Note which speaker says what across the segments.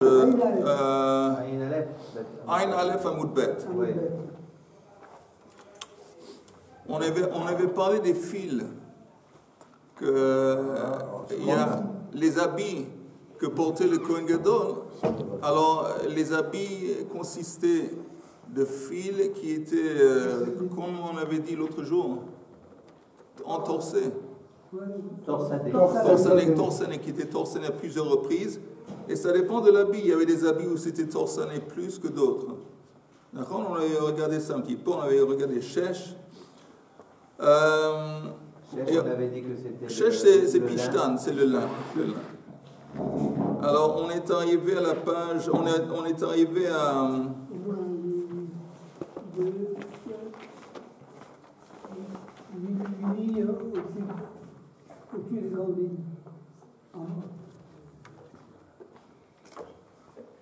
Speaker 1: Ain Aleph Amoud Bet. On avait parlé des fils, il y a les habits que portait le Kohen Gadol. Alors, les habits consistaient de fils qui étaient, comme on avait dit l'autre jour, entorsés. Torsané, qui était torsané à plusieurs reprises. Et ça dépend de l'habit. Il y avait des habits où c'était torsané plus que d'autres. D'accord, on avait regardé ça un petit peu, on avait regardé Shesh.
Speaker 2: On avait dit que c'était...
Speaker 1: Shesh, c'est Pishtan, c'est le lin. Alors, on est arrivé à la page, on est arrivé à...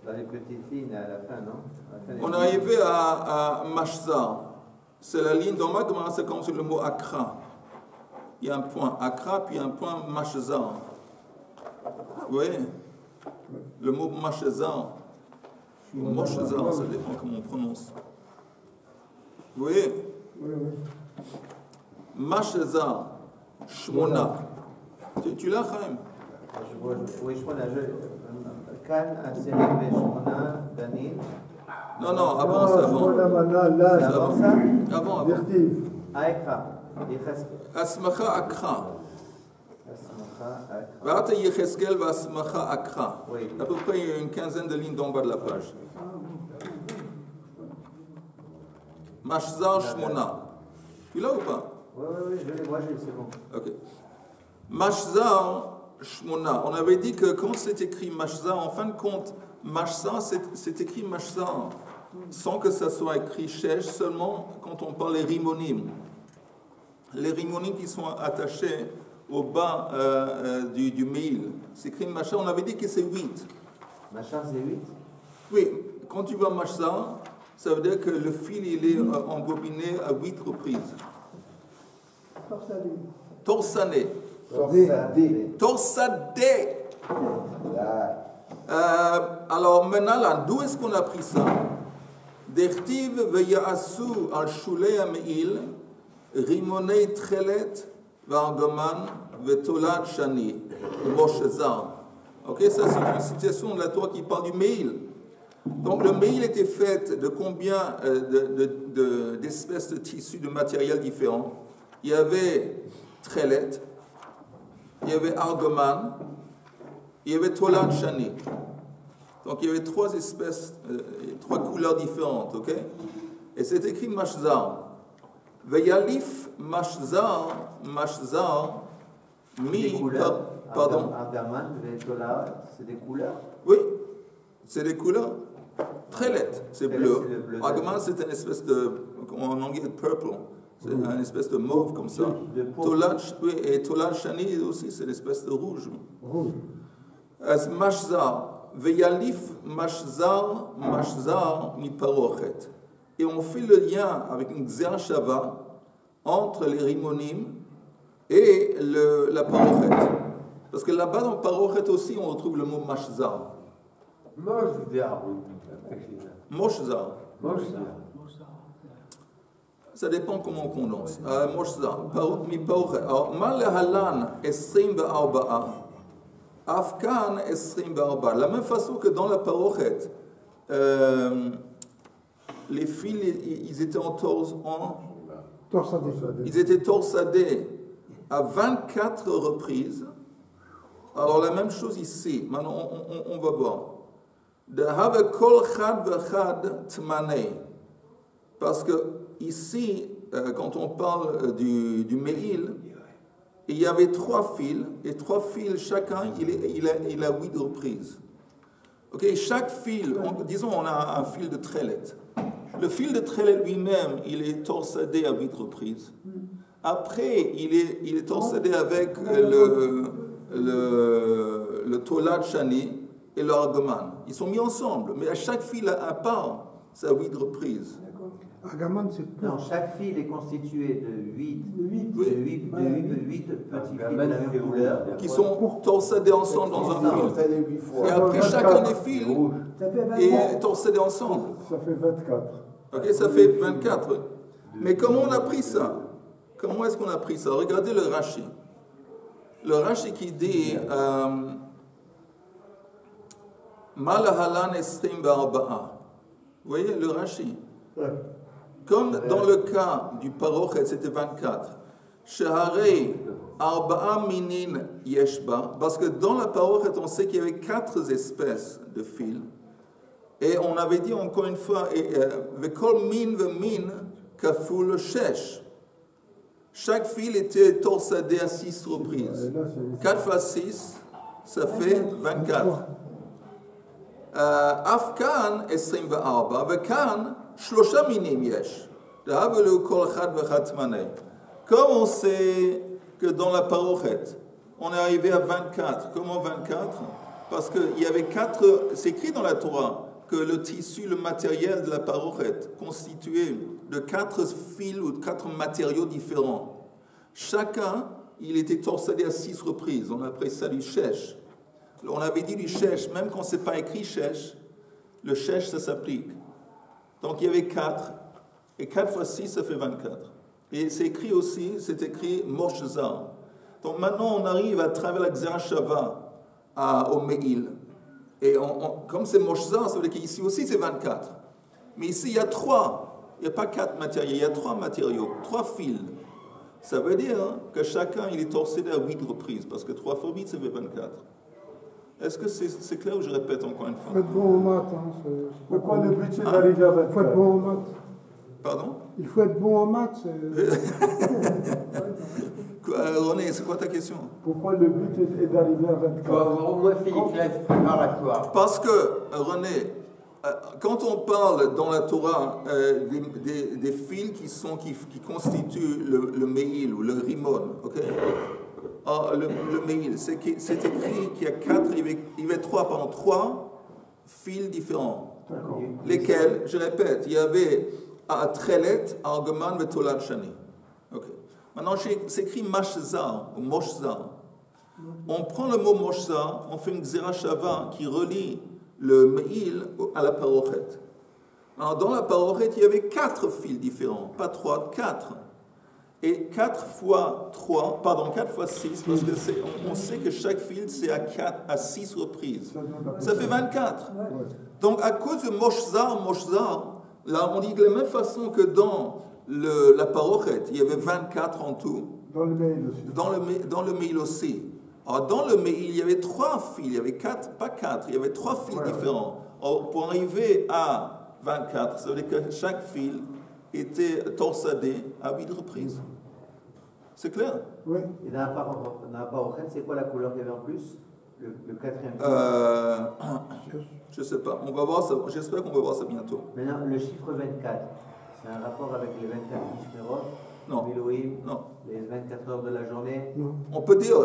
Speaker 2: Dans les petites lignes à la fin, non?
Speaker 1: On est arrivé à Mashzar. C'est la ligne dans Magma, ça commence sur le mot Akra. Il y a un point Akra, puis un point Mashzar. Vous voyez? Le mot Mashzar, ou Moshzar, ça dépend comment on prononce. Vous voyez? Mashzar, Shmona. Tu l'as, Chaim?
Speaker 2: Oui, Shmona. Kan, Aseret, Shmona, Danin.
Speaker 1: Non, avant ça. Avant.
Speaker 2: Akra.
Speaker 1: Asmacha Akra. Vata Yecheskel va Asmacha Akra. À peu près une quinzaine de lignes d'en bas de la page. Mashzar Shmona. Tu l'as ou pas?
Speaker 2: Oui, je l'ai, moi c'est bon.
Speaker 1: Ok. Mashzar Shmona. On avait dit que quand c'est écrit Mashzar, en fin de compte, Mashzar, c'est écrit Mashzar, sans que ça soit écrit Shesh, seulement quand on parle des rimonim. Les rimonim qui sont attachés au bas du mail. C'est écrit Mashzar, on avait dit que c'est 8.
Speaker 2: Mashzar, c'est 8?
Speaker 1: Oui, quand tu vois Mashzar, ça veut dire que le fil il est embobiné à 8 reprises. Torsané. Torsadé. Alors maintenant là, d'où est-ce qu'on a pris ça? Dertiv veyaasu al shulei ameil rimonei trelet vargoman vetolat shani moshezar. Ok, ça c'est une citation de la Torah qui parle du mail. Donc le mail était fait de combien d'espèces de tissus, de matériel différents? Il y avait trelet, il y avait argoman, il y avait tolat shani. Donc il y avait 3 espèces, 3 couleurs différentes, ok? Et c'est écrit mashzar. Veyalif mashzar mi. Pardon?
Speaker 2: Argoman, tolat, c'est des couleurs?
Speaker 1: Oui, c'est des couleurs. Trelet, c'est bleu. Argoman, c'est une espèce de, en anglais, purple. C'est une espèce de mauve comme ça. Tolat, oui, et tolat shani aussi, c'est l'espèce de rouge. As mashzar. Veyalif mashzar mi parochet. Et on fait le lien avec une xer shava entre les rimonim et la parochet. Parce que là-bas dans parochet aussi on retrouve le mot mashzar. Moshzar. Ça dépend comment on prononce. Moshzar. Mi parochet. Alors, ma lehalan esrim ve'arba'a. Afkan esrim ve'arba'a. La même façon que dans la parochet, les fils, ils étaient ils étaient torsadés à 24 reprises. Alors la même chose ici. Maintenant, on va voir. De have kol chad vechad tmanei. Parce que ici, quand on parle du meil, il y avait 3 fils, et 3 fils, chacun, il a 8 reprises. Ok, chaque fil, disons on a un fil de trelet. Le fil de trelet lui-même, il est torsadé à 8 reprises. Après, il est torsadé avec le tolat shani et le argoman. Ils sont mis ensemble, mais à chaque fil à part, c'est à 8 reprises.
Speaker 3: Agaman, c'est pour.
Speaker 2: Non, chaque fil est constitué de 8
Speaker 3: 8.
Speaker 2: petits fils de la même couleur.
Speaker 1: qui sont torsadés ensemble dans un fil. Et après, chacun des fils
Speaker 3: Ça fait 24.
Speaker 1: est torsadé ensemble.
Speaker 4: Ça fait 24.
Speaker 1: Ok, ça fait 24. Mais comment on a pris ça? Comment est-ce qu'on a pris ça? Regardez le Rashi. Le Rashi qui dit Malahalan Esrim Ba'arba'a. Vous voyez le Rashi? Comme dans le cas du Parochet, c'était 24. Sheharei Arba'a Minin Yeshba. Parce que dans la Parochet, on sait qu'il y avait 4 espèces de fils. Et on avait dit encore une fois, Vekol min vemin kaful shesh. Chaque fil était torsadé à 6 reprises. 4 fois 6, ça fait 24. Afkan esrim ve'arba, vekan shlosha minim yesh. D'havelu kol chad vechatmanei. Comme on sait que dans la parochet, on est arrivé à 24. Comment 24? Parce qu'il y avait 4, c'est écrit dans la Torah, que le tissu, le matériel de la parochet, constitué de 4 fils ou de 4 matériaux différents. Chacun, il était torsadé à 6 reprises. On appelait ça du shesh. On avait dit du shesh, même quand ce n'est pas écrit shesh, le shesh, ça s'applique. Donc il y avait 4, et 4 fois 6, ça fait 24. Et c'est écrit aussi, c'est écrit Moshzar. Donc maintenant, on arrive à travers la Gzera Shava au Meil. Et comme c'est Moshzar, ça veut dire qu'ici aussi c'est 24. Mais ici, il y a 3. Il n'y a pas 4 matériaux, il y a 3 matériaux, 3 fils. Ça veut dire que chacun, il est torsadé à 8 reprises, parce que 3 fois 8, ça fait 24. Est-ce que c'est clair ou je répète encore une fois?
Speaker 3: Il faut être bon en maths.
Speaker 4: Pourquoi le but c'est d'arriver à
Speaker 3: Il faut être
Speaker 4: 24?
Speaker 3: bon en maths.
Speaker 1: Pardon?
Speaker 3: Il faut être bon en maths.
Speaker 1: René, c'est quoi ta question?
Speaker 4: Pourquoi le but est d'arriver à
Speaker 2: Il faut
Speaker 4: 24?
Speaker 2: avoir au moins fait des classes préparatoires.
Speaker 1: Parce que, René, quand on parle dans la Torah des fils qui constituent le Meil ou le Rimon, ok? Le Meil, c'est écrit qu'il y a 4, il y avait 3 fils différents.
Speaker 4: D'accord.
Speaker 1: Lesquels, je répète, il y avait Trelet, Argaman et Tolad Shani. Okay. Maintenant, c'est écrit Mashzar ou Moshzar. On prend le mot Moshzar, on fait une Gzera Shava qui relie le Meil à la parochet. Alors, dans la parochet, il y avait 4 fils différents, pas 3, 4. Et 4 fois 6, parce que on sait que chaque fil, c'est à 6 reprises. Ça fait 24. Donc, à cause de Moshzar, là, on dit de la même façon que dans la parochet, il y avait 24 en tout.
Speaker 4: Dans le mail aussi.
Speaker 1: Dans le Meil aussi. Alors, dans le Meil, il y avait 3 fils, il y avait 4, pas 4, il y avait 3 fils différents. Alors, pour arriver à 24, ça veut dire que chaque fil était torsadé à 8 reprises. C'est clair?
Speaker 4: Oui.
Speaker 2: Et dans la parochet, c'est quoi la couleur qu'il y avait en plus? Le quatrième fil.
Speaker 1: Je sais pas. On va voir ça. J'espère qu'on va voir ça bientôt.
Speaker 2: Maintenant, le chiffre 24, c'est un rapport avec les 24 Mishmerot?
Speaker 1: Non.
Speaker 2: Milouim,
Speaker 1: Non.
Speaker 2: les 24 heures de la journée?
Speaker 3: Non.
Speaker 1: On peut dire.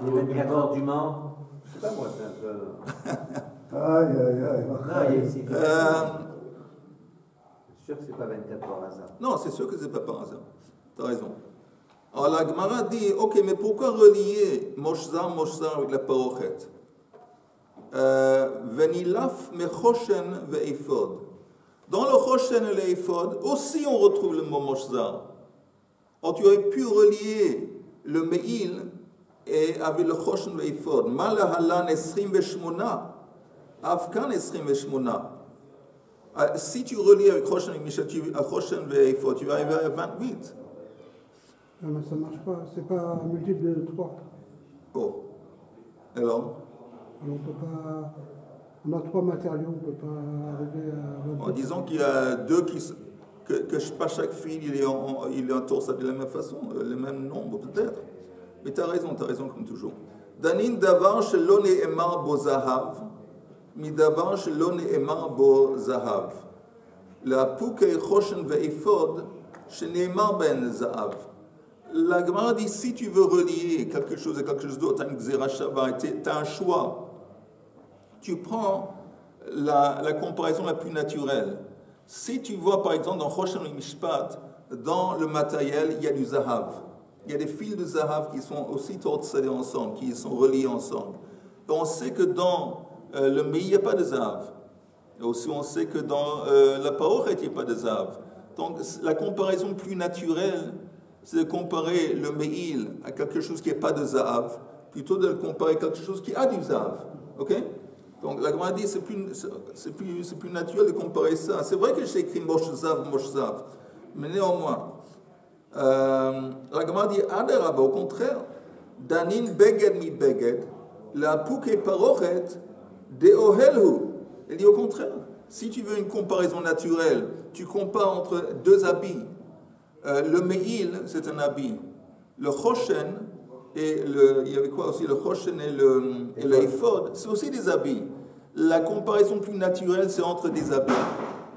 Speaker 2: Les 24 heures du Mans? Je sais pas moi, c'est un peu...
Speaker 4: Aïe, aïe, aïe.
Speaker 2: Non, il y a ici.
Speaker 1: Euh,
Speaker 2: Je suis sûr que c'est pas 24 par hasard.
Speaker 1: non, c'est sûr que c'est pas par hasard. Tu as raison. Alors la Gemara dit, ok, mais pourquoi relier Moshzar avec la parochet? Venilaf mechoshen ve'ephod. Dans le choshen et l'ephod, aussi on retrouve le mot Moshzar. Or tu aurais pu relier le Meil et avec le choshen ve'ephod. Malahalan esrim ve'shmona. Afkan esrim ve'shmona. Si tu relis avec choshen ve'ephod, tu vas arriver à 28.
Speaker 3: Non, mais ça ne marche pas. C'est pas un multiple de 3.
Speaker 1: Oh. Alors,
Speaker 3: On peut pas. On a 3 matériaux, on ne peut pas arriver à 28.
Speaker 1: en disant qu'il y a 2 que pas chaque fil il est en torsadé de la même façon, le même nombre peut-être. Mais tu as raison comme toujours. Danin davar shelo ne'emar bo zahav, mi davar shelo ne'emar bo zahav. La pukei choshen ve'ephod shene'emar ben zahav. La Gemara dit, si tu veux relier quelque chose à quelque chose d'autre, tu as une Gzera Shava, tu as un choix. Tu prends la comparaison la plus naturelle. Si tu vois par exemple dans Choshen Mishpat, dans le matériel, il y a du zahav. Il y a des fils de zahav qui sont aussi torsadés ensemble, qui sont reliés ensemble. Et on sait que dans le meïl, il n'y a pas de zahav. Et aussi on sait que dans la parochet, il n'y a pas de zahav. Donc la comparaison plus naturelle, c'est de comparer le meïl à quelque chose qui n'est pas de zahav, plutôt de le comparer à quelque chose qui a du zahav. Ok? Donc la Gemara dit c'est plus naturel de comparer ça. C'est vrai que j'ai écrit Mosh Zav, mais néanmoins, la Gemara dit Adarab, au contraire, Danin Beged mi Beged, la Pouke Parochet de Ohelhu. Il dit au contraire, si tu veux une comparaison naturelle, tu compares entre deux habits. Le Me'il, c'est un habit. Le Choshen, et il y avait quoi aussi? Le Choshen et le Ephod, c'est aussi des habits. La comparaison plus naturelle, c'est entre des habits.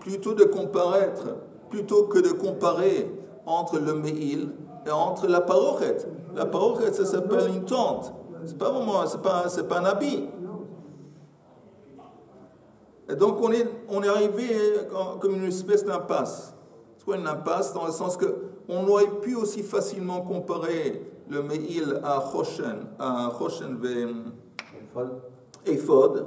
Speaker 1: Plutôt que de comparer entre le Me'il et entre la Parochet. La Parochet, ça s'appelle une tente. C'est pas vraiment, c'est pas un habit. Et donc on est arrivé comme une espèce d'impasse. C'est quoi une impasse? Dans le sens qu'on aurait pu aussi facilement comparer le Me'il à Choshen Ephod,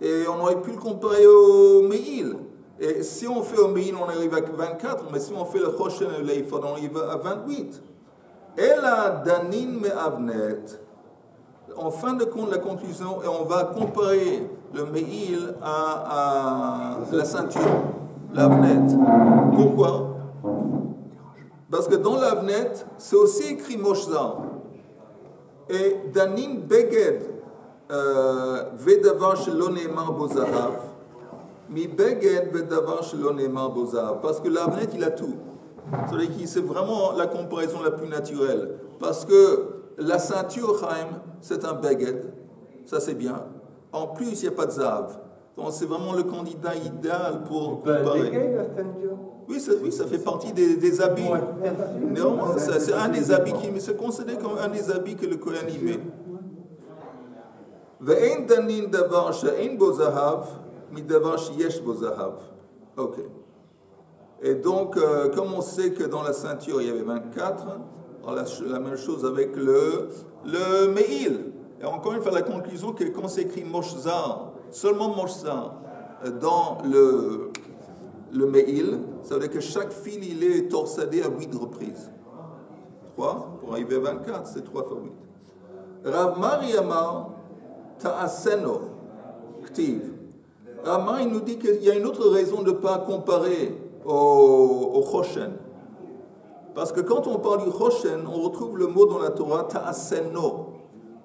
Speaker 1: et on aurait pu le comparer au Me'il. Et si on fait au Me'il, on arrive à 24, mais si on fait le Choshen et l'Ephod, on arrive à 28. Et la Danin Me'avnet, en fin de compte, la conclusion, et on va comparer le Me'il à la ceinture, l'Avnet. Pourquoi? Parce que dans l'Avnet, c'est aussi écrit Moshza. Et Danin Beged Vedavar Shelo Neemar Bo Zahav, Mi Beged Vedavar Shelo Neemar Bo Zahav. Parce que l'Avnet, il a tout. C'est vraiment la comparaison la plus naturelle. Parce que la ceinture, Chaim, c'est un Beged. Ça, c'est bien. En plus, il n'y a pas de Zahav. Donc, c'est vraiment le candidat idéal pour comparer. Oui, ça fait partie des habits. Non, c'est un des habits qui se considère comme un des habits que le Kohen y met. Ve'en danin davar she'en bo zahav, mi davar she'yesh bo zahav. Ok. Et donc, comme on sait que dans la ceinture il y avait 24, la même chose avec le Me'il. Et encore une fois, la conclusion que quand c'est écrit Moshzar, seulement Moshzar, dans le Me'il, ça veut dire que chaque fil il est torsadé à 8 reprises. 3, pour arriver à 24, c'est 3 fois 8. Rav Mari Amar Ta'aseno Ktiv. Rav Mari nous dit qu'il y a une autre raison de ne pas comparer au Choshen. Parce que quand on parle du Choshen, on retrouve le mot dans la Torah Ta'aseno.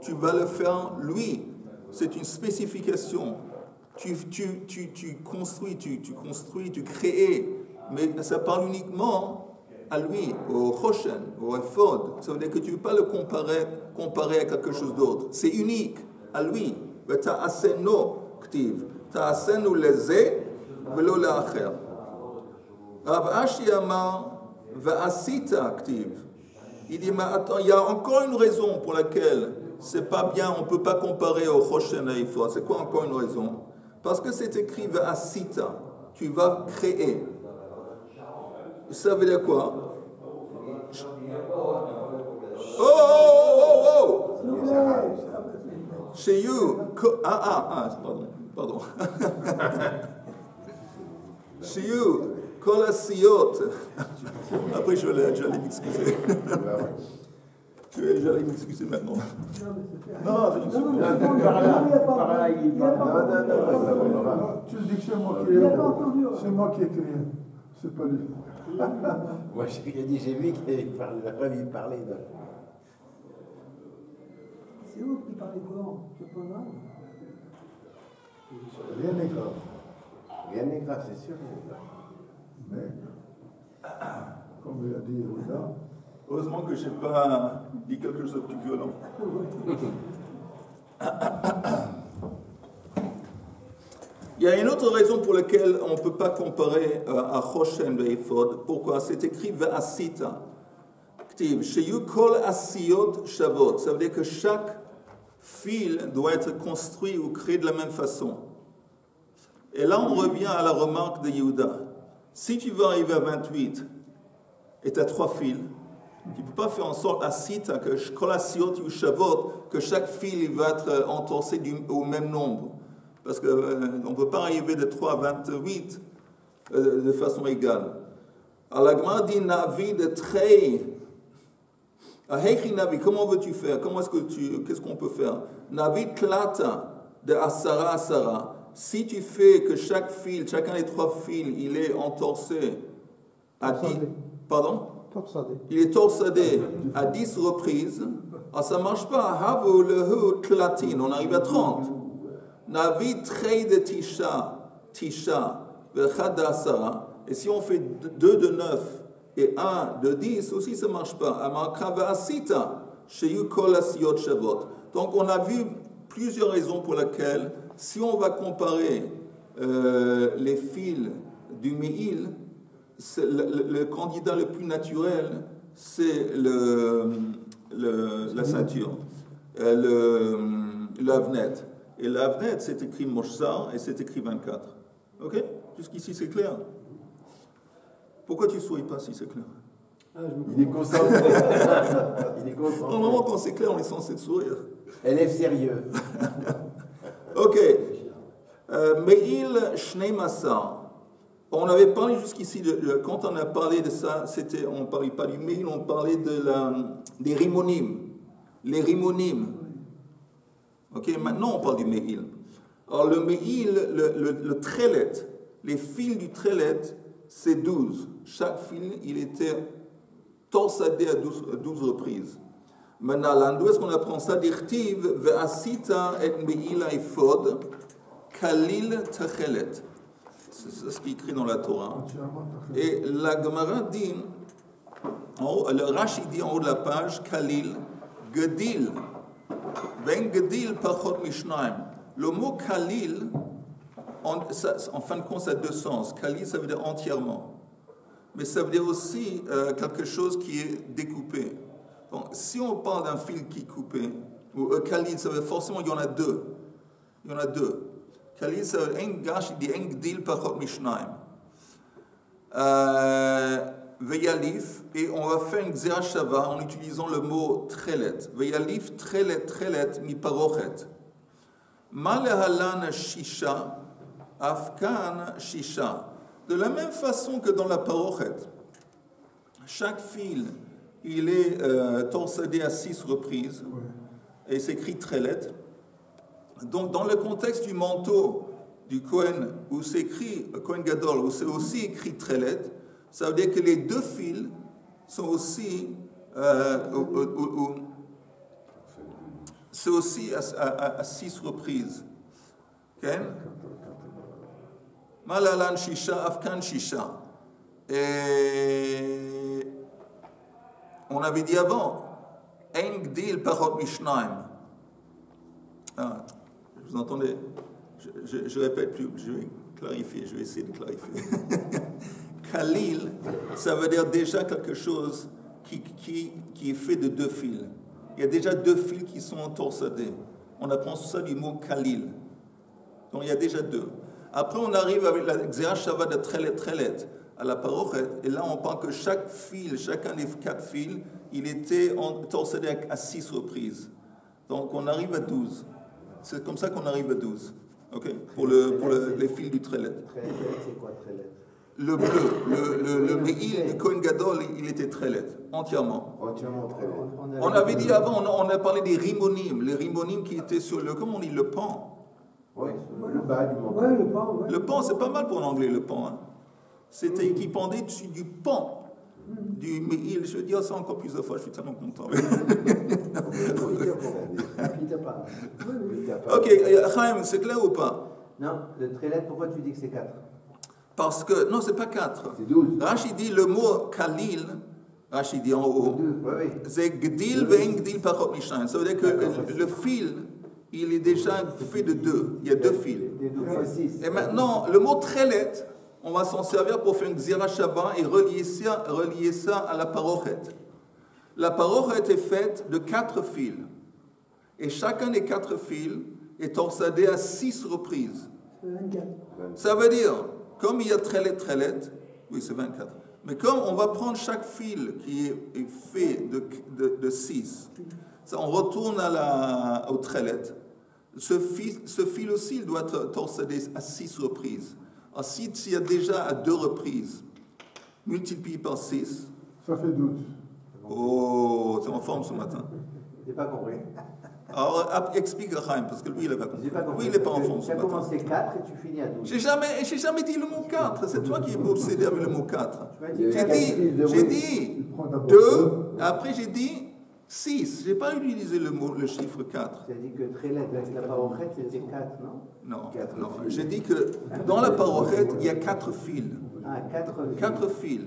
Speaker 1: Tu vas le faire lui. C'est une spécification. Tu construis, tu crées. Mais ça parle uniquement à lui, au Choshen, au Ephod. Ça veut dire que tu ne veux pas le comparer à quelque chose d'autre. C'est unique à lui. Ta'aseno ktiv. Ta'asenu leze velo la'acher. Rav Ashi amar va'asita ktiv. Il dit, mais attends, il y a encore une raison pour laquelle c'est pas bien, on ne peut pas comparer au Choshen et Ephod. C'est quoi encore une raison? Parce que c'est écrit va'asita. Tu vas créer. Ça veut dire quoi? Oh! Chez you, pardon. Chez you, kol asiyot. Après, j'allais m'excuser. J'allais m'excuser maintenant. Non,
Speaker 4: tu dis que c'est moi qui ai créé. C'est pas lui.
Speaker 5: Moi, j'ai dit, j'ai vu qu'il n'a pas vu parler.
Speaker 3: C'est où qui parlait comment? C'est pas grave.
Speaker 4: Rien n'est grave.
Speaker 5: Rien n'est grave, c'est sûr.
Speaker 4: Mais, comme il a dit Yehuda,
Speaker 1: heureusement que je n'ai pas dit quelque chose de plus violent. Il y a une autre raison pour laquelle on ne peut pas comparer à Choshen et Ephod. Pourquoi? C'est écrit Va'asita. Sheyu kol asiyot shavot. Ça veut dire que chaque fil doit être construit ou créé de la même façon. Et là, on revient à la remarque de Yehuda. Si tu veux arriver à 28 et tu as 3 fils, tu ne peux pas faire en sorte à Sita que chaque fil il va être entorsé au même nombre. Parce qu'on ne peut pas arriver de 3 à 28 de façon égale. Alors la Gemara dit Navi de Trey. Navi, comment veux-tu faire? Qu'est-ce qu'on peut faire? Navi Tlata de Asara Asara. Si tu fais que chaque fil, chacun des 3 fils, il est entorsé à 10. Pardon?
Speaker 3: Torsadé.
Speaker 1: Il est torsadé à 10 reprises. Alors ça ne marche pas. Havu lehu tlatin. On arrive à 30. Navi Trey de Tisha, Vechad Asara. Et si on fait 2 de 9 et 1 de 10, aussi ça ne marche pas. Donc on a vu plusieurs raisons pour lesquelles, si on va comparer les fils du Me'il, le candidat le plus naturel, c'est la ceinture, l'avnet. Et l'avnet, c'est écrit Moshzar et c'est écrit 24. Ok? Jusqu'ici, c'est clair? Pourquoi tu ne souris pas si c'est clair?
Speaker 5: Il est concentré. Il est concentré.
Speaker 1: Normalement, quand c'est clair, on est censé sourire.
Speaker 5: Élève sérieux.
Speaker 1: Ok. Me'il Shnei Massar. On avait parlé jusqu'ici, quand on a parlé de ça, on ne parlait pas du Me'il, on parlait des rimonim. Les rimonim. Ok, maintenant on parle du Me'il. Alors le Me'il, le Trelet, les fils du Trelet, c'est 12. Chaque fil, il était torsadé à 12 reprises. Maintenant, d'où est-ce qu'on apprend ça? D'Irtiv, Ve'asita et Me'il Ephod, Kalil Techelet. C'est ce qui est écrit dans la Torah. Et la Gemara dit, le Rashi dit en haut de la page, Kalil, Gedil, Ben Gedil Pachot Mishnaim. Le mot Kalil, en fin de compte, ça a 2 sens. Kalil, ça veut dire entièrement. Mais ça veut dire aussi quelque chose qui est découpé. Donc, si on parle d'un fil qui est coupé, ou Kalil, ça veut dire forcément il y en a 2. Il y en a 2. Kalil, ça veut dire Gash, il dit Engdil Pachot Mishnaim. Veyalif, et on va faire une Gzera Shava en utilisant le mot Trelet. Veyalif, Trelet, mi Parochet. Malehalan Shisha, Afkan Shisha. De la même façon que dans la Parochet, chaque fil, il est torsadé à 6 reprises, et c'est écrit Trelet. Donc, dans le contexte du manteau du Kohen, où c'est écrit Kohen Gadol, où c'est aussi écrit Trelet, ça veut dire que les 2 fils sont aussi, c'est aussi à 6 reprises. Okay? Malalan Shisha, Afkan Shisha. Et on avait dit avant, Engdil Pachot Mishnaim. Vous entendez? Je répète plus, je vais clarifier, je vais essayer de clarifier. Kalil, ça veut dire déjà quelque chose qui est fait de 2 fils. Il y a déjà 2 fils qui sont torsadés. On apprend ça du mot Kalil. Donc il y a déjà 2. Après on arrive avec la Gzera Shava de Trelet à la Parochet, et là on parle que chaque fil, chacun des 4 fils, il était torsadé à 6 reprises. Donc on arrive à 12. C'est comme ça qu'on arrive à 12. Okay? Pour les fils du Trelet.
Speaker 2: Trelet, c'est quoi Trelet?
Speaker 1: Le bleu, le Me'il du Kohen Gadol, il était Trelet, entièrement.
Speaker 5: Entièrement Trelet.
Speaker 1: On avait dit avant, on a parlé des rimonim, les rimonim qui étaient sur comment on dit, le pan.
Speaker 5: Oui, le bas du manteau.
Speaker 3: Ouais, le pan, ouais.
Speaker 1: Le pan, c'est pas mal pour l'anglais, le pan. Hein. C'était qui pendait dessus du pan. Du Me'il, je veux dire ça encore plus de fois, je suis tellement content. Ok, Chaim, c'est clair ou pas?
Speaker 2: Non, le Trelet, pourquoi tu dis que c'est 4?
Speaker 1: Parce que, non, c'est pas 4.
Speaker 5: C'est 12.
Speaker 1: Rashi dit le mot Kalil, Rashi dit en haut, c'est Gdil ve'engdil Pachot Mishnaim. Ça veut dire que le fil, il est déjà fait de 2. Il y a 2 fils. Et maintenant, le mot Trelet, on va s'en servir pour faire une Gzera Shava et relier ça à la Parochet. La Parochet est faite de 4 fils. Et chacun des 4 fils est torsadé à 6 reprises. Ça veut dire, comme il y a Trelet, Oui, c'est 24. Mais comme on va prendre chaque fil qui est fait de 6, on retourne au trélet. Ce fil aussi, il doit être torsadé à 6 reprises. Alors, s'il y a déjà à 2 reprises, multiplié par 6.
Speaker 4: Ça fait 12.
Speaker 1: Oh, c'est en forme ce matin.
Speaker 2: Je n'ai pas compris.
Speaker 1: Alors, explique à Chaim, parce que lui, il n'a pas compris.
Speaker 2: Lui,
Speaker 1: il n'est pas en forme ce
Speaker 2: matin. Tu as
Speaker 1: matin.
Speaker 2: commencé 4 et tu finis à 12.
Speaker 1: J'ai jamais dit le mot 4. C'est toi qui es obsédé avec le mot 4.
Speaker 2: J'ai
Speaker 1: dit 2, après j'ai dit 6. Je n'ai pas utilisé le chiffre 4.
Speaker 2: Tu as dit que Trélet avec la parochet, c'était 4, non?
Speaker 1: Non. J'ai dit que dans la parochet, il y a 4 fils.
Speaker 2: Ah, 4 fils.
Speaker 1: 4 fils.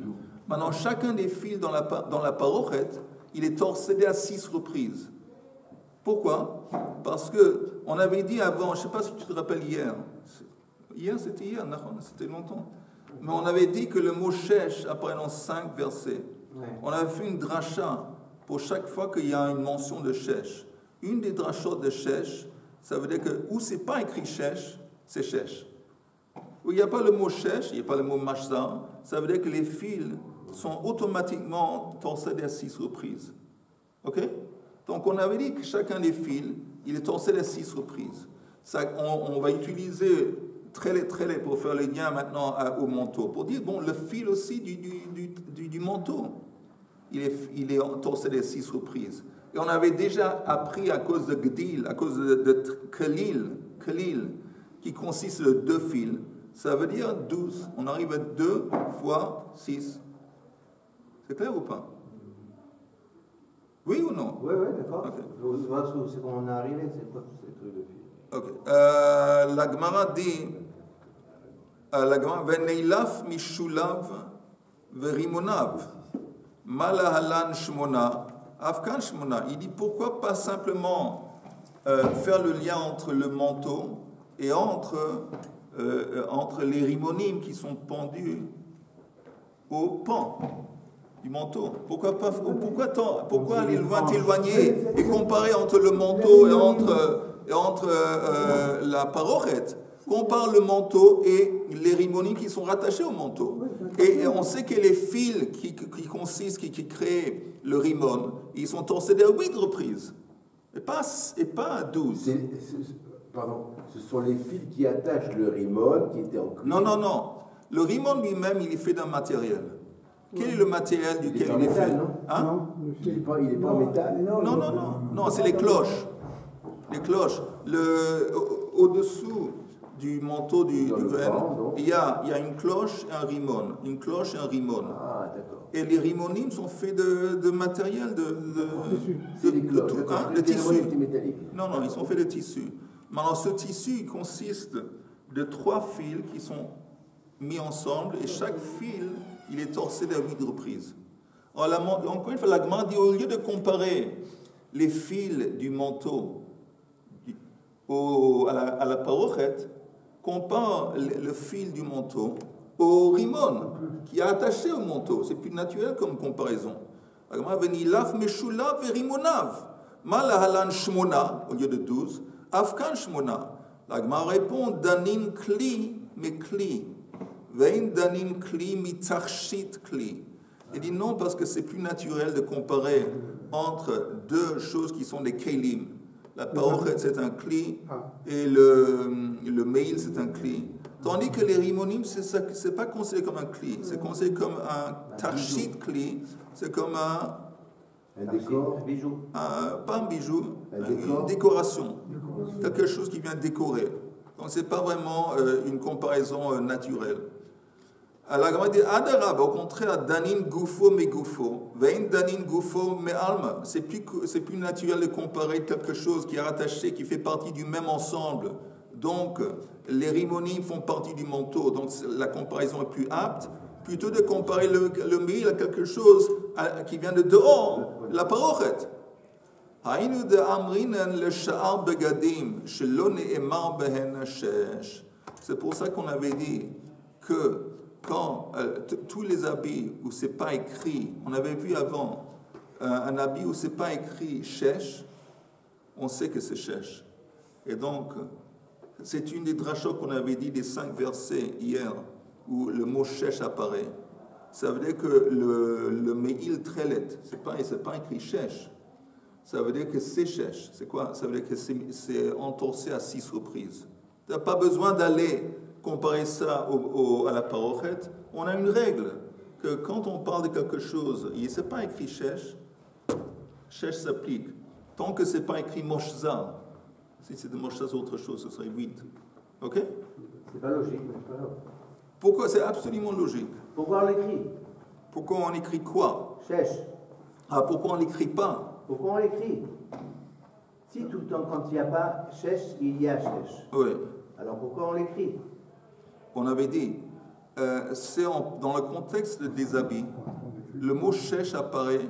Speaker 1: Maintenant, chacun des fils dans la parochet, il est torsédé à 6 reprises. Pourquoi? Parce qu'on avait dit avant, je ne sais pas si tu te rappelles hier, c'était longtemps, mais on avait dit que le mot shesh apparaît dans 5 versets.
Speaker 2: Ouais.
Speaker 1: On avait fait une dracha pour chaque fois qu'il y a une mention de shesh. Une des drachot de shesh, ça veut dire que où c'est pas écrit shesh, c'est shesh. Où il n'y a pas le mot shesh, il n'y a pas le mot mashza, ça veut dire que les fils sont automatiquement torsadés à 6 reprises. Ok? Donc on avait dit que chacun des fils, il est torsadé à 6 reprises. Ça, on va utiliser trélet pour faire le lien maintenant au manteau, pour dire, bon, le fil aussi du manteau, il est torsadé à 6 reprises. Et on avait déjà appris à cause de Gdil, à cause de Khalil, qui consiste de 2 fils, ça veut dire 12. On arrive à 2 fois 6. C'est clair ou pas? Oui ou non?
Speaker 2: Oui, d'accord. Okay. C'est comment on est arrivé, c'est quoi ces trucs de fil?
Speaker 1: Ok. La Gemara dit, Veneilaf mishulav verimonav, malahalan shmona, afkan shmona. Il dit pourquoi pas simplement faire le lien entre le manteau et entre les rimonim qui sont pendus au pan du manteau. Pourquoi aller loin t'éloigner et comparer entre le manteau et entre la parochet? Compare le manteau et les rimonim qui sont rattachés au manteau. Et on sait que les fils qui créent le rimon, ils sont torsadés à 8 reprises. Et pas à 12.
Speaker 5: Pardon, ce sont les fils qui attachent le rimon qui était en cuir.
Speaker 1: Non. Le rimon lui-même, il est fait d'un matériel. Quel est le matériel duquel il est fait?
Speaker 3: Non,
Speaker 5: il n'est pas en métal.
Speaker 1: Non, c'est les cloches. Les cloches. Au-dessous du manteau du grain, il y a une cloche et un rimon. Une cloche et un rimon.
Speaker 5: Ah, d'accord.
Speaker 1: Et les rimonim sont faits de matériel, de tissu. Non, ils sont faits de tissu. Maintenant, ce tissu consiste de 3 fils qui sont mis ensemble et chaque fil, il est torsadé à 8 reprises. Alors, encore une fois, la Gemara dit, au lieu de comparer les fils du manteau à la parochet, compare le fil du manteau au rimon qui est attaché au manteau. C'est plus naturel comme comparaison. La Gemara dit, laf meshulav et rimonav. Malahalan shmona, au lieu de 12, afkan shmona. La Gemara répond, danin kli, mais kli. Vein danin kli mitachshit kli. Il dit non parce que c'est plus naturel de comparer entre 2 choses qui sont des kelim. La parochet c'est un kli et le mail c'est un kli. Tandis que les rimonim c'est pas considéré comme un kli, c'est considéré comme un tachshit kli, c'est comme
Speaker 5: un décor,
Speaker 2: un bijou.
Speaker 1: Pas un bijou, une décoration. Quelque chose qui vient décorer. Donc c'est pas vraiment une comparaison naturelle. Alors, on dit Adarab, au contraire, Danin Goufo me Goufo, Vein Danin Goufo me Alma. C'est plus naturel de comparer quelque chose qui est rattaché, qui fait partie du même ensemble. Donc, les rimonim font partie du manteau, donc la comparaison est plus apte. Plutôt de comparer le mil à quelque chose qui vient de dehors, la parochet. Haïnu de Amrinan le Sha'ar Begadim, Shelo Ne'emar Behen Shesh. C'est pour ça qu'on avait dit que quand tous les habits où c'est pas écrit, on avait vu avant un habit où c'est pas écrit shesh, on sait que c'est shesh. Et donc, c'est une des drachot qu'on avait dit des 5 versets hier où le mot shesh apparaît. ça veut dire que le Me'il Trelet, c'est pas écrit Shesh. Ça veut dire que c'est Shesh. C'est quoi? Ça veut dire que c'est entorsé à 6 reprises. Tu n'as pas besoin d'aller comparer ça à la parochet. On a une règle, que quand on parle de quelque chose, et c'est pas écrit Shesh, Shesh s'applique. Tant que c'est pas écrit Moshza, si c'est de Moshza c'est autre chose, ce serait 8. Ok?
Speaker 2: C'est pas logique, mais c'est pas grave.
Speaker 1: Pourquoi? C'est absolument logique.
Speaker 2: Pourquoi on l'écrit?
Speaker 1: Pourquoi on écrit quoi?
Speaker 2: Shesh.
Speaker 1: Ah, pourquoi on l'écrit pas?
Speaker 2: Pourquoi on l'écrit? Si tout le temps, quand il n'y a pas Shesh, il y a Shesh.
Speaker 1: Oui.
Speaker 2: Alors pourquoi on l'écrit?
Speaker 1: On avait dit, c'est dans le contexte des habits, le mot Shesh apparaît,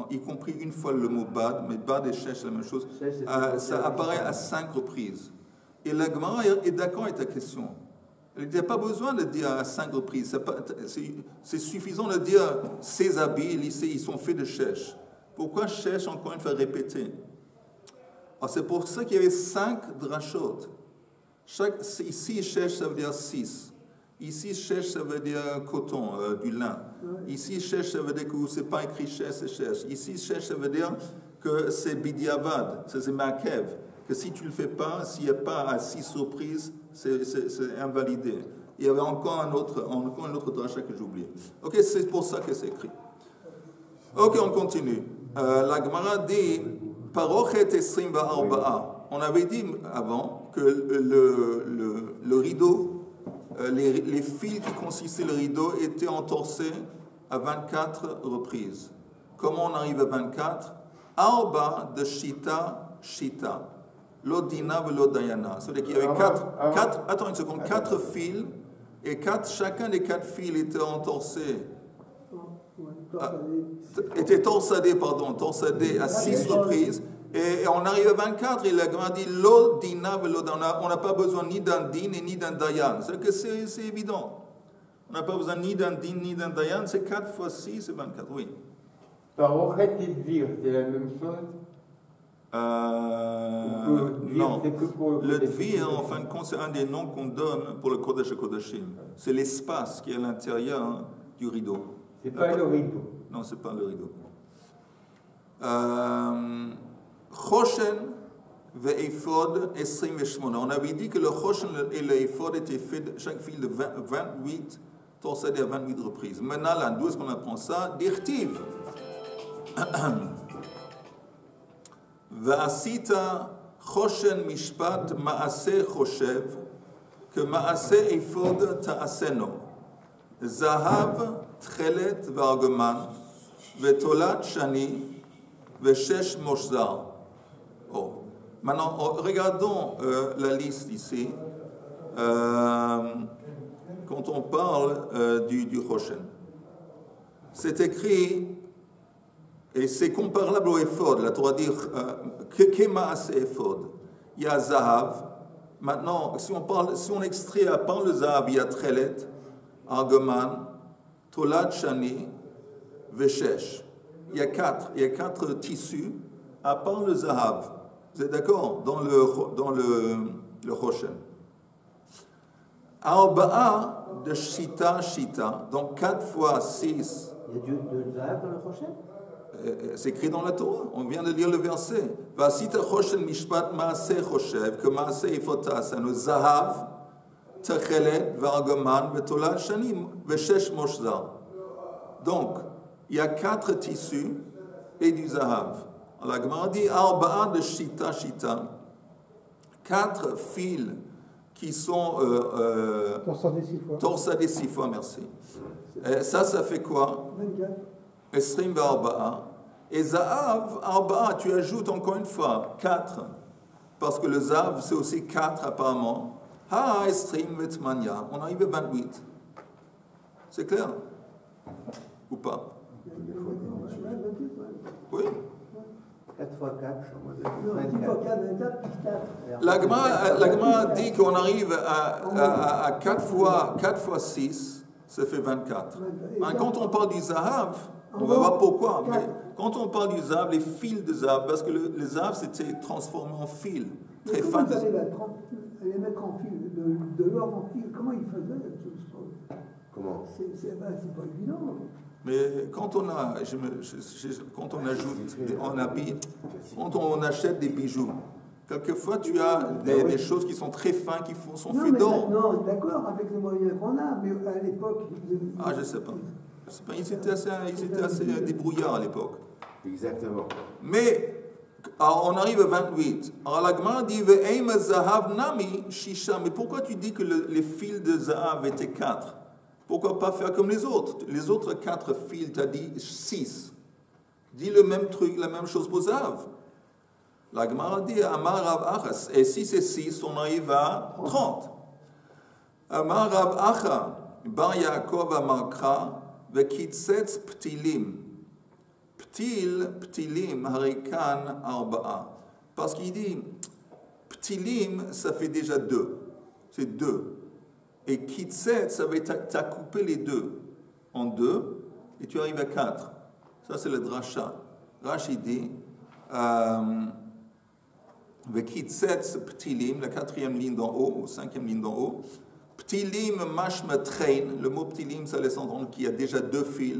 Speaker 1: y compris une fois le mot Bad, mais Bad et Shesh, c'est la même chose, ça apparaît à 5 reprises. Et la Gemara est d'accord avec ta question. Il n'y a pas besoin de dire à 5 reprises. C'est suffisant de dire ces habits, ils sont faits de Shesh. Pourquoi Shesh, encore une fois, répété? Alors, c'est pour ça qu'il y avait 5 drachot. Ici, Shesh, ça veut dire 6. Ici, Shesh, ça veut dire coton, du lin. Ici, Shesh, ça veut dire que ce n'est pas écrit Shesh, c'est Shesh. Ici, Shesh, ça veut dire que c'est bidiavad, c'est makev. Que si tu ne le fais pas, s'il n'y a pas à 6 reprises, c'est invalidé. Il y avait encore un autre drachat que j'ai oublié. Ok, c'est pour ça que c'est écrit. Ok, on continue. La Gemara dit Parochet esrim va'arba'a. On avait dit avant que le rideau, les fils qui consistaient le rideau étaient entorsés à 24 reprises. Comment on arrive à 24? Arba de Shita, Shita. L'odina ve l'odayana. C'est-à-dire qu'il y avait 4 fils, et chacun des 4 fils était entorsé. Était torsadé à 6 reprises. Et on arrive à 24, et la Gemara dit l'odina ve l'odayana. On n'a pas besoin ni d'un din ni d'un dayan. C'est évident. On n'a pas besoin ni d'un din ni d'un dayan. C'est 4 fois 6, c'est 24. Oui.
Speaker 6: Parochet et Dvir, c'est la même chose?
Speaker 1: Non, le Dvir, en fin de compte, c'est un des noms qu'on donne pour le Kodesh Kodashim. C'est l'espace qui est à l'intérieur du rideau.
Speaker 6: C'est pas le rideau.
Speaker 1: Non, c'est pas le rideau. Choshen ve'ephod esrim ve'shmona. On avait dit que le Choshen et le ephod étaient faits, chaque fil de 28, torsadé à 28 reprises. Maintenant, là, d'où est-ce qu'on apprend ça? Dirtiv. Va'asita choshen mishpat ma'aseh choshev que ma'aseh ephod ta'aseno zahav tchelet v'argoman ve'tolat shani ve'shesh moshzar. Oh. Maintenant, regardons la liste ici. Quand on parle du choshen, c'est écrit. Et c'est comparable au ephod. La Torah dit Kema c'est ephod. Il y a zahav. Maintenant, si on extrait à part le zahav, il y a trelet, argoman, tolat shani, veshesh. Il y a 4 tissus à part le zahav. Vous êtes d'accord? Dans le choshen. Arba'a de shita. Donc 4 fois 6.
Speaker 2: Il y a du zahav dans le choshen?
Speaker 1: C'est écrit dans la Torah, on vient de lire le verset. Vasita choshen mishpat maaseh choshev, que maaseh ifotas, anu zahav, techelet, vargoman, vetolat shanim, veshesh moshzar. Donc, il y a 4 tissus et du zahav. La Gemara dit, arba'a de shita, 4 fils qui sont torsadés 6 fois, merci. Ça fait quoi?
Speaker 3: 24.
Speaker 1: Esrim v'arba'a. Et Zahav, arba'a, tu ajoutes encore une fois 4. Parce que le Zahav, c'est aussi 4 apparemment. Ha, Esrim v'tmania. On arrive à 28. C'est clair? Ou pas? Oui.
Speaker 2: 4 fois 4.
Speaker 3: Non, 10 fois 4, 24 plus 4.
Speaker 1: La Gemara dit qu'on arrive à 4 fois 6, ça fait 24. Quand on parle du Zahav, on va voir pourquoi. Mais quand on parle du zahav, les fils de zahav, parce que le zahav c'était transformé en fil. Très fin.
Speaker 3: Comment ils allaient mettre en fil, de l'or en fil? Comment ils faisaient?
Speaker 5: Comment?
Speaker 4: C'est pas évident.
Speaker 1: Mais quand on achète des bijoux, quelquefois tu as des choses qui sont très fines, qui sont faites d'or.
Speaker 4: Non, d'accord, avec les moyens qu'on a, mais à l'époque...
Speaker 1: Ah, je sais pas. Ils étaient assez débrouillards à l'époque.
Speaker 5: Exactement.
Speaker 1: Mais, alors on arrive à 28. Alors la Gemara dit, Ve'ema zahav nami shisha. Mais pourquoi tu dis que les fils de zahav étaient 4? Pourquoi pas faire comme les autres? Les autres 4 fils, tu as dit 6. Dis le même truc, la même chose pour zahav. La Gemara dit, Amar Rav Acha. Et si c'est 6, on arrive à 30. Amar Rav Acha, Bar Yaakov Amarkra, Ve'kitzets ptilim. Ptilim, harikan, arba'a. Parce qu'il dit, ptilim, ça fait déjà 2. C'est 2. Et kitset, ça veut dire tu as coupé les 2 en 2 et tu arrives à 4. Ça, c'est le drasha. Rashi dit, kitset, ptilim, la 4e ligne d'en haut, ou 5e ligne d'en haut. Ptilim, mashma train. Le mot ptilim, ça laisse entendre qu'il y a déjà 2 fils.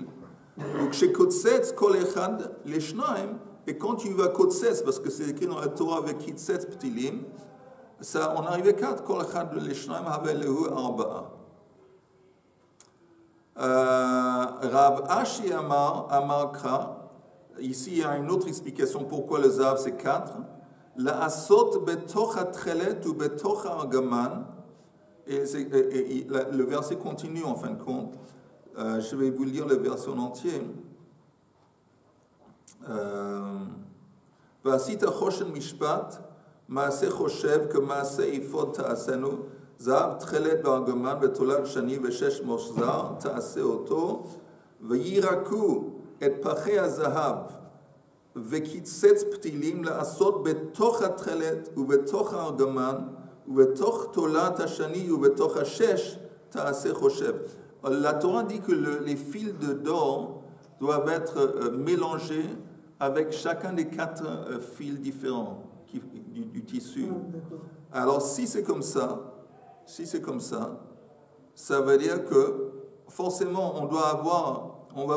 Speaker 1: Donc chez Kotsetz, Kol Echad, les Shnaim, et quand tu vas Kotsetz, parce que c'est écrit dans la Torah avec Kitsetz Ptilim, ça, on arrive à 4, Kol Echad, les Shnaim, Havel Lehu Arba'a. Rav Ashi Amar Kra, ici il y a une autre explication pourquoi le Zav c'est 4. La Asot Betoch HaTchelet ou Betoch HaArgaman, et le verset continue en fin de compte. Je vais vous lire le verset en entier. Vasita choshen mishpat, maase choshev, que maase ifod ta'asenu, zav tchelet v'argaman, v'tolad shani, v'shesh moshzar, ta'ase oto, v'yiraku et pache hazahav, v'kitzetz ptilim, la'asot betoch ha'tchelet, u'betoch ha'argaman, u'betoch tolad ha'shani, u'betoch ha'shesh, ta'ase choshev. La Torah dit que les fils d'or doivent être mélangés avec chacun des 4 fils différents du tissu. Alors si c'est comme ça, ça veut dire que forcément on va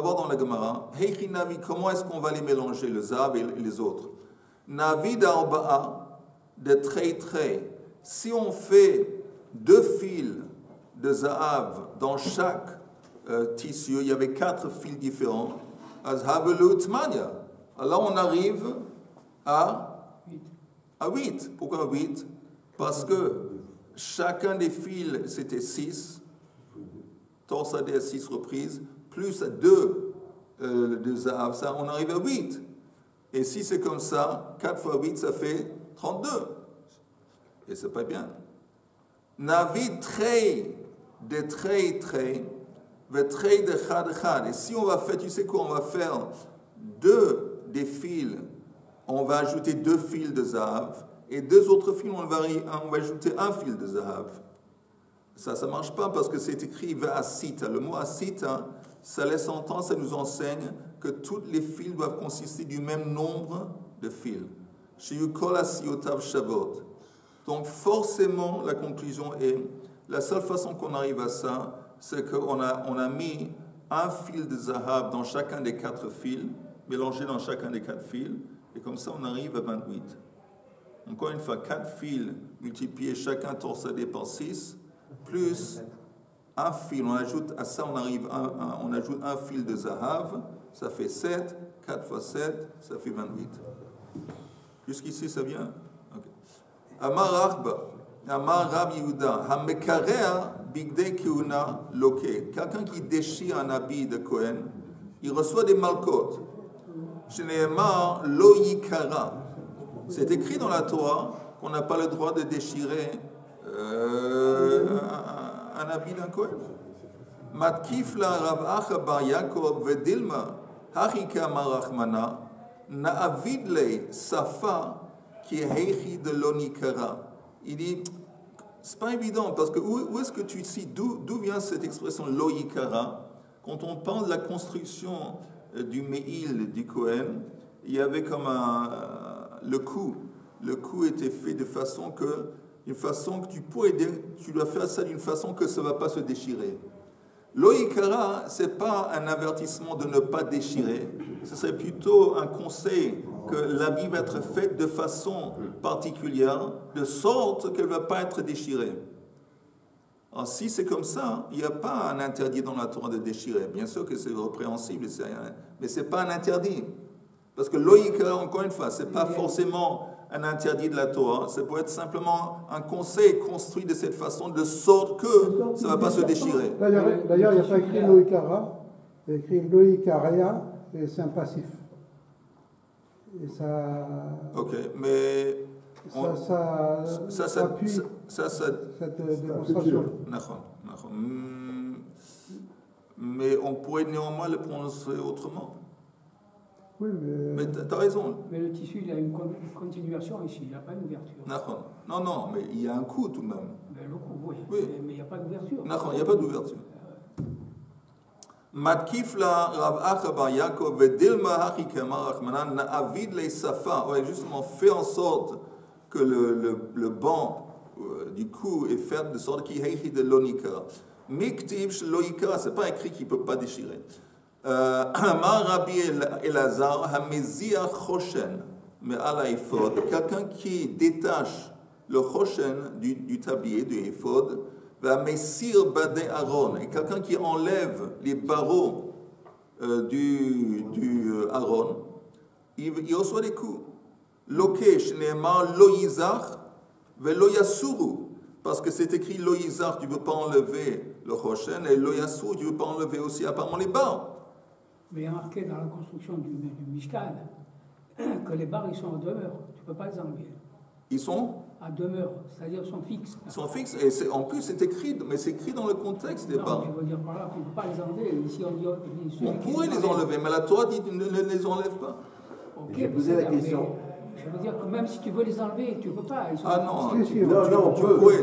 Speaker 1: voir dans la Gemara, Heichi Navi, comment est-ce qu'on va les mélanger, le Zav et les autres? Navi d'Arba'a, de Trei. Si on fait 2 fils de Zahav dans chaque tissu, il y avait 4 fils différents. Azhavelu Tmania. Alors on arrive à 8. Pourquoi 8? Parce que chacun des fils c'était 6, torsadé à 6 reprises, plus 2 de Zahav, ça on arrive à 8. Et si c'est comme ça, 4 fois 8 ça fait 32. Et c'est pas bien. Navi Trei. De Trei, ve Trei de Chad. Et si on va faire, tu sais quoi, on va faire 2 des fils, on va ajouter 2 fils de Zahav, et 2 autres fils, on va ajouter 1 fil de Zahav. Ça ne marche pas parce que c'est écrit Ve'asita. Le mot Asita, ça laisse entendre, ça nous enseigne que tous les fils doivent consister du même nombre de fils. Sheyu kol asiotav shavot. Donc forcément, la conclusion est, la seule façon qu'on arrive à ça, c'est qu'on a mis 1 fil de Zahav dans chacun des 4 fils, mélangé dans chacun des 4 fils, et comme ça on arrive à 28. Encore une fois, 4 fils multipliés, chacun torsadé par 6, plus 1 fil, on ajoute à ça, on ajoute 1 fil de Zahav, ça fait 7, 4 fois 7, ça fait 28. Jusqu'ici, ça vient? Okay. Amar Arba. Amar Rab Yehuda, Hamekarer Bigdei Keuna Loke. Quelqu'un qui déchire un habit de Kohen, il reçoit des malkot. Shneemar Lo Yikara. C'est écrit dans la Torah qu'on n'a pas le droit de déchirer un habit d'un Kohen. Matkif la Rav Acha bar Yaakov Vedilma Hachika Marachmana Na'avid le Safa qui est Heichi de l'Onikara. Il dit, c'est pas évident, parce que où est-ce que tu cites, d'où vient cette expression loïkara? Quand on parle de la construction du Me'il du Kohen, il y avait comme le cou était fait de façon que tu dois faire ça d'une façon que ça ne va pas se déchirer. L'Oïkara, ce n'est pas un avertissement de ne pas déchirer, ce serait plutôt un conseil que l'habit va être fait de façon particulière, de sorte qu'elle ne va pas être déchirée. Alors, si c'est comme ça, il n'y a pas un interdit dans la Torah de déchirer. Bien sûr que c'est répréhensible, mais ce n'est pas un interdit. Parce que l'Oïkara, encore une fois, ce n'est pas forcément un interdit de la Torah, ça peut être simplement un conseil construit de cette façon, de sorte que ça ne va pas se déchirer.
Speaker 3: D'ailleurs, il n'y a pas écrit Loïkara, il y a écrit Loïkaria, et c'est un passif. Et ça.
Speaker 1: Ok, mais.
Speaker 3: Ça appuie cette démonstration.
Speaker 1: Mais on pourrait néanmoins le prononcer autrement.
Speaker 3: Oui,
Speaker 1: mais tu as raison.
Speaker 7: Mais le tissu, il a une continuation ici, il n'y a pas une ouverture.
Speaker 1: Non, mais il y a un coup tout de même.
Speaker 7: Mais le coup, oui.
Speaker 1: Oui.
Speaker 7: Mais il n'y a pas d'ouverture.
Speaker 1: Il n'y a pas d'ouverture. Matkif la Rav Acha bar Yaakov vedilma hachi kemar Rachmanan na'avid le safa. Ouais, justement, fait en sorte que le banc du cou est fait de sorte qu'il y ait de l'onika. Miktiv loika, c'est pas écrit qu'il ne peut pas déchirer. Amar Rabbi Elazar hamezia choshen me'al ha'ephod. Quelqu'un qui détache le choshen du tablier, du ephod, va messir badé Aaron, et quelqu'un qui enlève les barreaux du Aaron, il reçoit des coups. Lokesh ne'emar lo yizach velo yasuru, parce que c'est écrit lo yizach, tu ne peux pas enlever le choshen, et lo yasuru, tu ne peux pas enlever aussi apparemment les barres.
Speaker 7: Mais il y a marqué dans la construction du Mishkan que les barres ils sont en demeure, tu ne peux pas les enlever.
Speaker 1: Ils sont
Speaker 7: à demeure, c'est-à-dire sont fixes.
Speaker 1: Ils sont fixes, et en plus c'est écrit, mais c'est écrit dans le contexte des barres.
Speaker 7: Je veux dire par là qu'on ne peut pas les enlever. Ici,
Speaker 1: on pourrait les enlever, mais la Torah dit ne les enlève pas.
Speaker 7: Okay,
Speaker 5: j'ai posé la question.
Speaker 7: Je veux dire que même si tu veux les enlever, tu ne peux pas.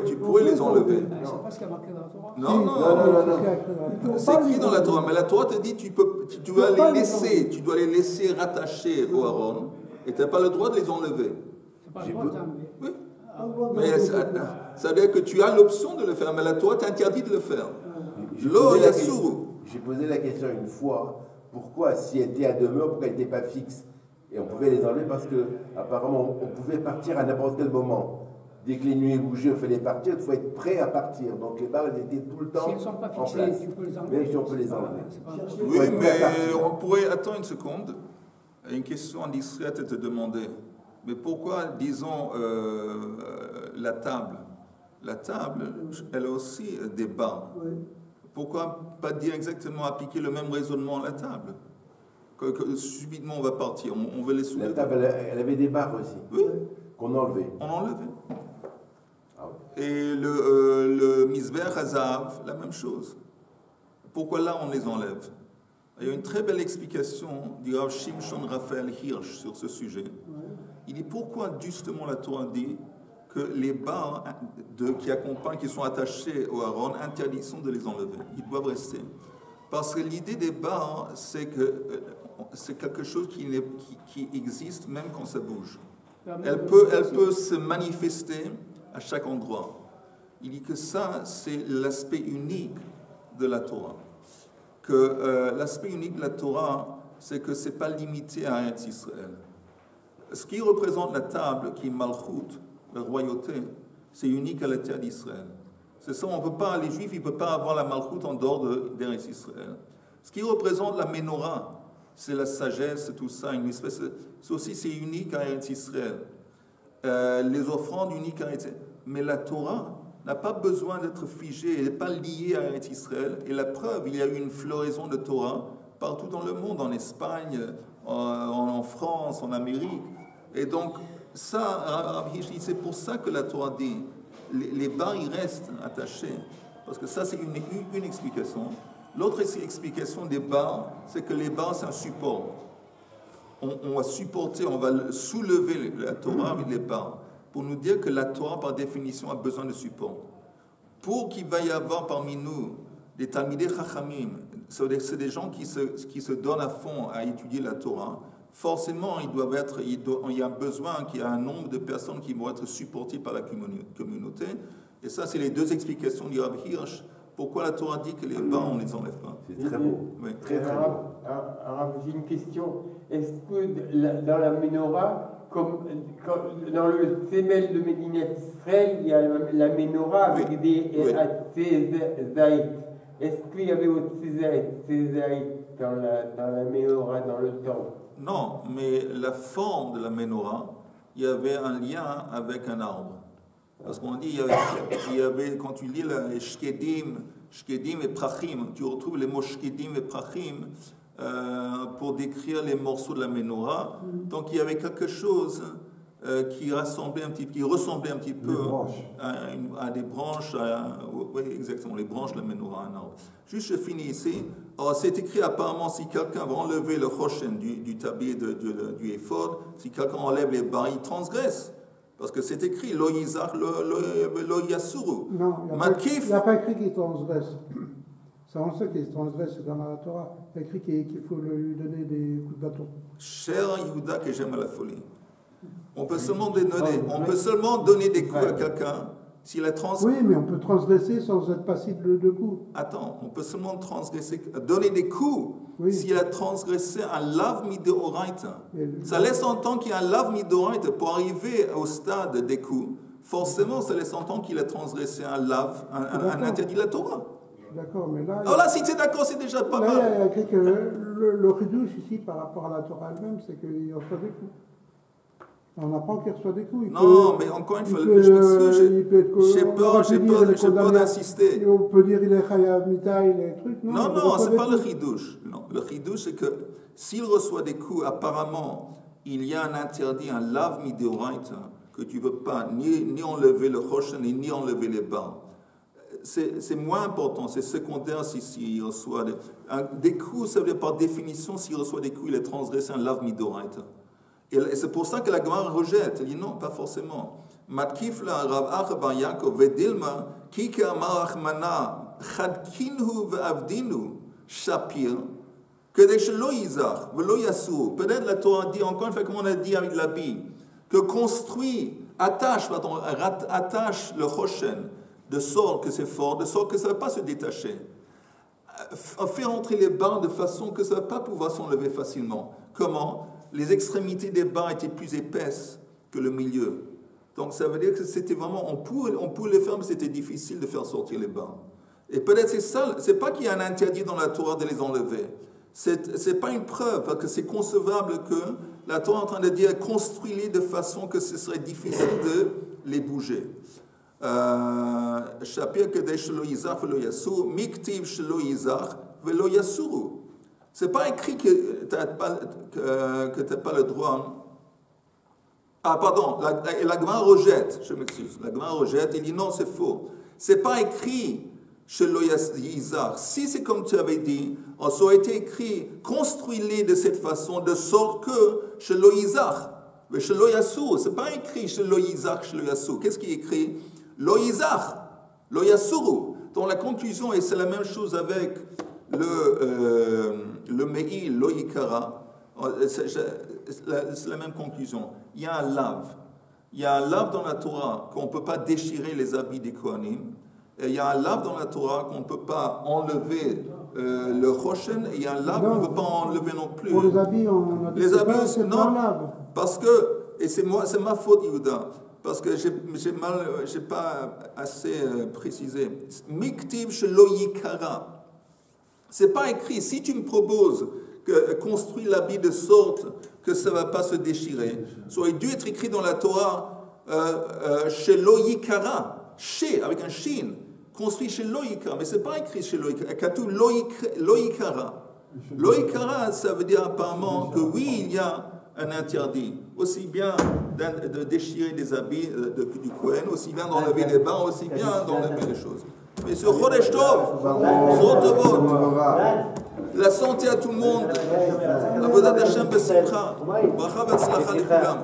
Speaker 1: Tu pourrais les enlever.
Speaker 7: C'est pas ce qu'il y a marqué dans la Torah.
Speaker 1: Non. C'est écrit dans la Torah, mais la Torah te dit tu dois les laisser rattachés au Aaron, et tu n'as pas le droit de les enlever.
Speaker 7: C'est pas le droit d'enlever.
Speaker 1: Oui. Mais ça veut dire que tu as l'option de le faire, mais la Torah t'interdit de le faire.
Speaker 5: J'ai posé la question une fois, pourquoi si elle était à demeure, pourquoi elle n'était pas fixe? Et on pouvait les enlever parce que apparemment on pouvait partir à n'importe quel moment. Dès que les nuées bougeaient, il fallait partir, il faut être prêt à partir. Donc les barres étaient tout le temps
Speaker 7: si elles sont pas fixées,
Speaker 5: en place.
Speaker 7: Tu peux les enlever.
Speaker 5: Même si on peut les enlever.
Speaker 1: Oui, mais on pourrait attendre une seconde. Une question indiscrète est de te demander. Mais pourquoi, disons, la table? La table, elle a aussi des barres. Oui. Pourquoi pas dire exactement appliquer le même raisonnement à la table? Que subitement on va partir, on veut les soulever.
Speaker 5: La table, elle avait des barres aussi.
Speaker 1: Oui.
Speaker 5: Qu'on enlevait.
Speaker 1: On enlevait.
Speaker 5: Ah oui.
Speaker 1: Et le Mizbeach Hazav, la même chose. Pourquoi là on les enlève? Il y a une très belle explication du Rav Shimshon Raphaël Hirsch sur ce sujet. Il dit pourquoi justement la Torah dit que les barres qui accompagnent, qui sont attachés au Aaron, interdiction de les enlever. Ils doivent rester. Parce que l'idée des barres, c'est que c'est quelque chose qui existe même quand ça bouge. Elle peut se manifester à chaque endroit. Il dit que ça, c'est l'aspect unique de la Torah. Que l'aspect unique de la Torah, c'est que ce n'est pas limité à Eretz Israël. Ce qui représente la table, qui est Malchut, la royauté, c'est unique à la terre d'Israël. C'est ça, les Juifs, ils ne peuvent pas avoir la Malchut en dehors d'Eretz Israël. Ce qui représente la Ménorah, c'est la sagesse, tout ça, une espèce. Ça aussi, c'est unique à Eretz Israël. Les offrandes uniques à Eretz Israël. Mais la Torah n'a pas besoin d'être figée, elle n'est pas liée à Eretz Israël. Et la preuve, il y a eu une floraison de Torah partout dans le monde, en Espagne, en France, en Amérique. Et donc, ça, c'est pour ça que la Torah dit, les barres, ils restent attachés. Parce que ça, c'est une explication. L'autre explication des barres, c'est que les barres, c'est un support. On va supporter, on va soulever la Torah avec les barres, pour nous dire que la Torah, par définition, a besoin de support. Pour qu'il va y avoir parmi nous des Talmidei Chachamim, c'est des gens qui se donnent à fond à étudier la Torah, forcément, il y a besoin qu'il y ait un nombre de personnes qui vont être supportées par la communauté. Et ça, c'est les deux explications du Rav Hirsch Pourquoi la Torah dit que les bas, on ne les enlève pas?
Speaker 5: C'est très beau.
Speaker 1: Oui.
Speaker 5: Très très beau.
Speaker 6: Alors, j'ai une question. Est-ce que dans la menorah, comme dans le Semel de Médina Israël, il y a la menorah avec
Speaker 1: Oui.
Speaker 6: des
Speaker 1: Oui.
Speaker 6: zaït. Est-ce qu'il y avait aussi zaït dans la menorah, dans le temple?
Speaker 1: Non, mais la forme de la menorah, il y avait un lien avec un arbre. Parce qu'on dit, il y avait, quand tu lis les shkedim et prachim, tu retrouves les mots shkedim et prachim pour décrire les morceaux de la menorah. Donc il y avait quelque chose qui ressemblait un petit peu à des branches, oui exactement, les branches de la menorah, un arbre. Juste je finis ici. Alors c'est écrit apparemment si quelqu'un va enlever le choshen du tablier du éphod, si quelqu'un enlève les bas, il transgresse. Parce que c'est écrit lo yizach lo yasuru.
Speaker 3: Non, il
Speaker 1: Matkif.
Speaker 3: n'y a pas écrit qu'il transgresse. Ça, on sait qu'il transgresse dans la Torah. Il y a écrit qu'il faut lui donner des coups de bâton.
Speaker 1: Cher Yehuda que j'aime à la folie. On peut seulement donner des coups à quelqu'un s'il a transgressé.
Speaker 3: Oui, mais on peut transgresser sans être passible de coups.
Speaker 1: Attends, on peut seulement donner des coups s'il a transgressé un lav midoraita. Ça laisse entendre qu'il y a un lav midoraita pour arriver au stade des coups. Forcément, ça laisse entendre qu'il a transgressé un lav, un interdit de la Torah.
Speaker 3: D'accord, mais là.
Speaker 1: Alors là, si tu es d'accord, c'est déjà pas mal.
Speaker 3: Il y a écrit que le chidouche ici, par rapport à la Torah elle-même, c'est qu'il reçoit des coups. On apprend qu'il reçoit des coups.
Speaker 1: Mais encore une fois, j'ai peur d'insister.
Speaker 3: On peut dire il est chayav mitaï, les trucs.
Speaker 1: Non, c'est pas le chidouche. Non, le chidouche, c'est que s'il reçoit des coups, apparemment, il y a un interdit, un lav midoraita, que tu ne peux pas ni enlever le choshen ni enlever les bas. C'est moins important, c'est secondaire s'il reçoit des coups. Ça veut dire par définition, s'il reçoit des coups, il est transgressé un lav midoraita. Et c'est pour ça que la Gemara rejette. Elle dit non, pas forcément. Matkif la Rav Acha bar Yaakov vedilma ki amar Achmana chadkinu ve'avdinu shapir kedei shelo yizach velo yasur. Peut-être la Torah dit encore une fois comme on a dit avec l'habit que attache le choshen de sorte que c'est fort, de sorte que ça ne va pas se détacher. Faire entrer les bas de façon que ça ne va pas pouvoir s'enlever facilement. Comment? Les extrémités des bas étaient plus épaisses que le milieu. Donc ça veut dire que c'était vraiment, on pouvait les faire, mais c'était difficile de faire sortir les bas. Et peut-être c'est ça, c'est pas qu'il y a un interdit dans la Torah de les enlever. C'est pas une preuve, parce que c'est concevable que la Torah est en train de dire construis-les de façon que ce serait difficile de les bouger. Shapir kedei shelo yizach velo yasur, miktiv shelo yizach velo yasuru. C'est pas écrit que tu n'as pas le droit. Ah, pardon, la Gemara rejette, je m'excuse. La Gemara rejette, il dit non, c'est faux. C'est pas écrit chez Yizar. Si c'est comme tu avais dit, ça aurait été écrit construis-les de cette façon, de sorte que chez Yizar. Mais chez Yassou, c'est pas écrit chez Yizar, chez Yassou. Qu'est-ce qui est écrit? Lo Yizar, Lo Yassuru. Donc la conclusion, et c'est la même chose avec le Meil, Lo Yikara, c'est la même conclusion. Il y a un lave. Il y a un lave dans la Torah qu'on ne peut pas déchirer les habits des Kohanim. Et il y a un lave dans la Torah qu'on ne peut pas enlever le Choshen. Et il y a un lave qu'on ne peut pas enlever non plus.
Speaker 3: Pour les habits, on a dit
Speaker 1: les habits,
Speaker 3: c'est
Speaker 1: non,
Speaker 3: pas un lave.
Speaker 1: parce que, et c'est ma faute, Yehuda, parce que j'ai pas assez précisé. Miktiv shelo yikara. C'est pas écrit. Si tu me proposes que construis l'habit de sorte que ça ne va pas se déchirer, ça aurait dû être écrit dans la Torah shelo yikara, avec un shin, construit shelo yikara, mais c'est pas écrit shelo yikara. Katou lo yikara. Lo yikara, ça veut dire apparemment que oui, il y a un interdit, aussi bien de déchirer des habits du Kohen, aussi bien d'enlever les bains, aussi bien d'enlever les choses. Mais sur Chodesh Tov, la santé à tout le monde, Avodat Hashem Besimcha, Bracha V'Atzlacha Lekulam.